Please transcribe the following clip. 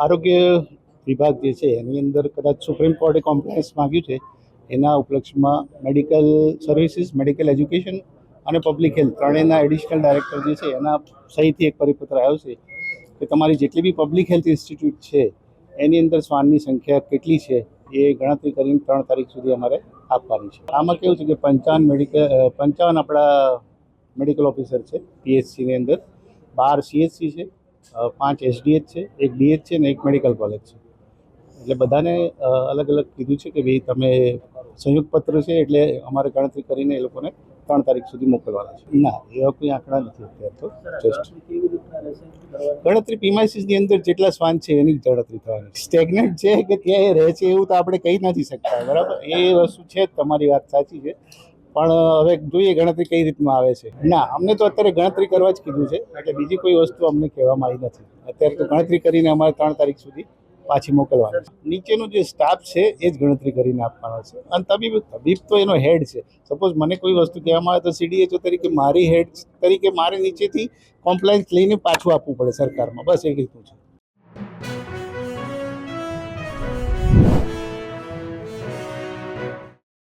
આરોગ્ય વિભાગ જે છે એની અંદર કદાચ સુપ્રીમ કોર્ટે કોમ્પ્લાયન્સ માગ્યું છે. એના ઉપલક્ષમાં મેડિકલ સર્વિસીસ, મેડિકલ એજ્યુકેશન અને પબ્લિક હેલ્થ ત્રણેયના એડિશનલ ડાયરેક્ટર જે છે એના સહીથી એક પરિપત્ર આવ્યો છે કે તમારી જેટલી બી પબ્લિક હેલ્થ ઇન્સ્ટિટ્યૂટ છે એની અંદર શ્વાનની સંખ્યા કેટલી છે એ ગણતરી કરીને 3 તારીખ સુધી અમારે આપવાની છે. આમાં કેવું છે કે 55 આપણા મેડિકલ ઓફિસર છે પીએચસીની અંદર, 12 સીએચસી છે, 5 એસડીએચ છે, 1 ડીએચ છે અને 1 મેડિકલ કોલેજ છે. એટલે બધાને અલગ અલગ કીધું છે કે ભાઈ તમે સંયુક્ત પત્ર છે એટલે અમારે ગણતરી કરીને એ લોકોને 3 તારીખ સુધી મોકલવાના છે. ના, એવા કોઈ આંકડા નથી અત્યારે તો. જસ્ટ ગણતરી પીમાસીસની અંદર જેટલા શ્વાન છે એની ગણતરી થવાની. સ્ટેગ્નન્ટ છે કે ત્યાં રહે છે એવું તો આપણે કહી નથી શકતા, બરાબર? એ વસ્તુ છે જ, તમારી વાત સાચી છે, પણ હવે જોઈએ ગણતરી કઈ રીતમાં આવે છે. ના, અમને તો અત્યારે ગણતરી કરવા જ કીધું છે, એટલે બીજી કોઈ વસ્તુ અમને કહેવામાં આવી નથી. અત્યારે તો ગણતરી કરીને અમારે 3 તારીખ સુધી પાછી મોકલવાની છે. નીચેનો જે સ્ટાફ છે એ જ ગણતરી કરીને આપવાનો છે અને તબીબ તો એનો હેડ છે. સપોઝ મને કોઈ વસ્તુ કહેવામાં આવે તો સીડીએચઓ તરીકે મારી હેડ તરીકે મારે નીચેથી કોમ્પ્લાયન્સ લઈને પાછું આપવું પડે સરકારમાં, બસ એ રીતનું છે.